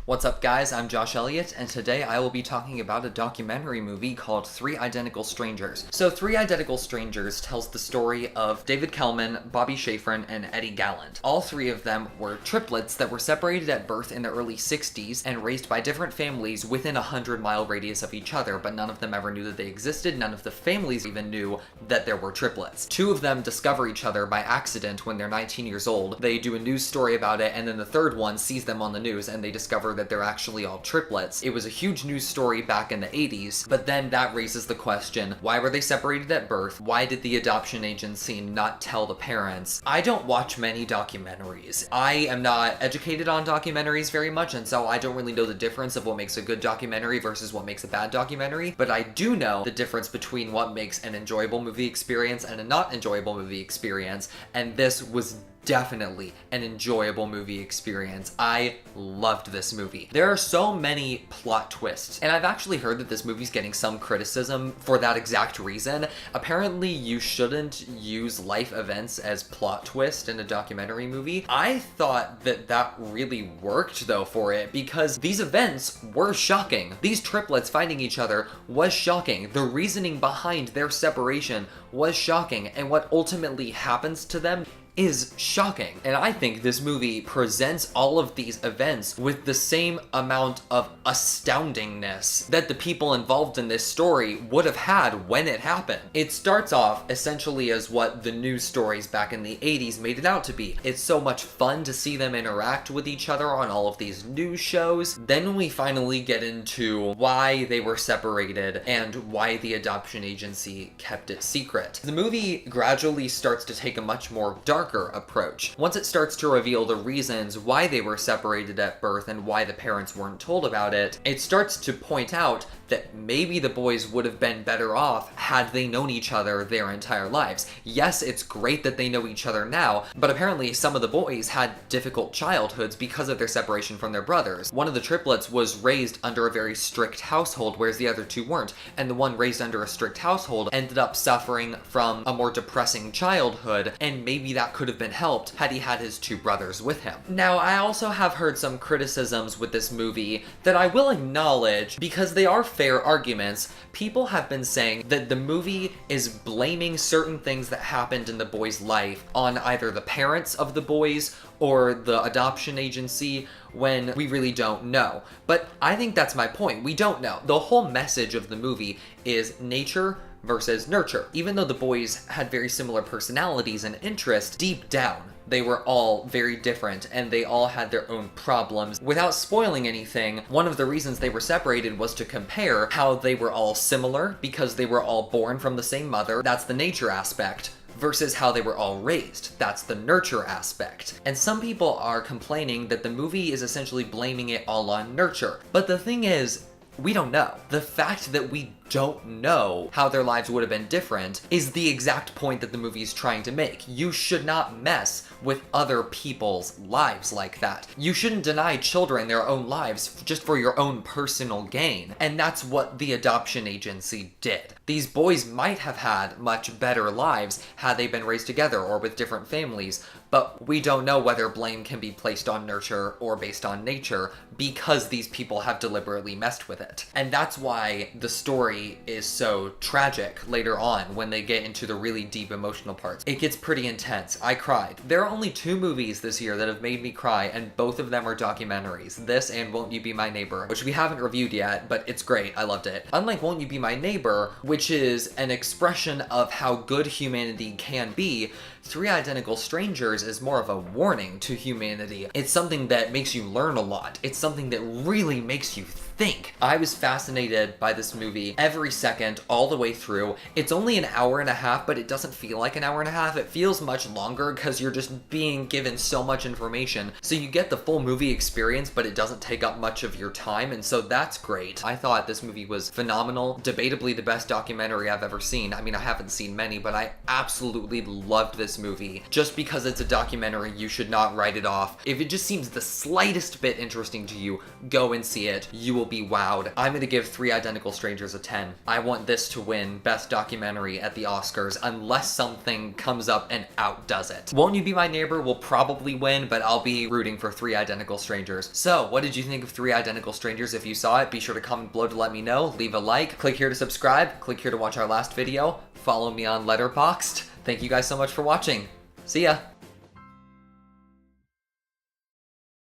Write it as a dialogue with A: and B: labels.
A: What's up guys, I'm Josh Elliott, and today I will be talking about a documentary movie called Three Identical Strangers. So Three Identical Strangers tells the story of David Kellman, Bobby Schafrin, and Eddie Gallant. All three of them were triplets that were separated at birth in the early 60s and raised by different families within a 100-mile radius of each other, but none of them ever knew that they existed. None of the families even knew that there were triplets. Two of them discover each other by accident when they're 19 years old. They do a news story about it, and then the third one sees them on the news and they discover that they're actually all triplets. It was a huge news story back in the 80s, but then that raises the question, why were they separated at birth? Why did the adoption agency not tell the parents? I don't watch many documentaries. I am not educated on documentaries very much, and so I don't really know the difference of what makes a good documentary versus what makes a bad documentary, but I do know the difference between what makes an enjoyable movie experience and a not enjoyable movie experience, and this was definitely an enjoyable movie experience. I loved this movie. There are so many plot twists, and I've actually heard that this movie's getting some criticism for that exact reason. Apparently, you shouldn't use life events as plot twist in a documentary movie. I thought that that really worked though for it, because these events were shocking. These triplets finding each other was shocking. The reasoning behind their separation was shocking, and what ultimately happens to them is shocking. And I think this movie presents all of these events with the same amount of astoundingness that the people involved in this story would have had when it happened. It starts off essentially as what the news stories back in the 80s made it out to be. It's so much fun to see them interact with each other on all of these news shows. Then we finally get into why they were separated and why the adoption agency kept it secret. The movie gradually starts to take a much more dark approach. Once it starts to reveal the reasons why they were separated at birth and why the parents weren't told about it, it starts to point out that maybe the boys would have been better off had they known each other their entire lives. Yes, it's great that they know each other now, but apparently some of the boys had difficult childhoods because of their separation from their brothers. One of the triplets was raised under a very strict household, whereas the other two weren't, and the one raised under a strict household ended up suffering from a more depressing childhood, and maybe that could have been helped had he had his two brothers with him. Now, I also have heard some criticisms with this movie that I will acknowledge because they are fair arguments. People have been saying that the movie is blaming certain things that happened in the boy's life on either the parents of the boys or the adoption agency, when we really don't know. But I think that's my point. We don't know. The whole message of the movie is nature versus nurture. Even though the boys had very similar personalities and interests, deep down, they were all very different and they all had their own problems. Without spoiling anything, one of the reasons they were separated was to compare how they were all similar because they were all born from the same mother. That's the nature aspect. Versus how they were all raised. That's the nurture aspect. And some people are complaining that the movie is essentially blaming it all on nurture. But the thing is, we don't know. The fact that we don't know how their lives would have been different is the exact point that the movie is trying to make. You should not mess with other people's lives like that. You shouldn't deny children their own lives just for your own personal gain. And that's what the adoption agency did. These boys might have had much better lives had they been raised together or with different families, but we don't know whether blame can be placed on nurture or based on nature because these people have deliberately messed with it. And that's why the story is so tragic later on when they get into the really deep emotional parts. It gets pretty intense. I cried. There are only two movies this year that have made me cry, and both of them are documentaries. This and Won't You Be My Neighbor, which we haven't reviewed yet, but it's great. I loved it. Unlike Won't You Be My Neighbor, which is an expression of how good humanity can be, Three Identical Strangers is more of a warning to humanity. It's something that makes you learn a lot. It's something that really makes you think. I was fascinated by this movie every second, all the way through. It's only an hour and a half, but it doesn't feel like an hour and a half. It feels much longer because you're just being given so much information. So you get the full movie experience, but it doesn't take up much of your time, and so that's great. I thought this movie was phenomenal. Debatably the best documentary I've ever seen. I mean, I haven't seen many, but I absolutely loved this movie. Just because it's a documentary, you should not write it off. If it just seems the slightest bit interesting to you, go and see it. You will be wowed. I'm gonna give Three Identical Strangers a 10. I want this to win Best Documentary at the Oscars unless something comes up and outdoes it. Won't You Be My Neighbor will probably win, but I'll be rooting for Three Identical Strangers. So, what did you think of Three Identical Strangers? If you saw it, be sure to comment below to let me know. Leave a like, click here to subscribe, click here to watch our last video, follow me on Letterboxd. Thank you guys so much for watching. See ya!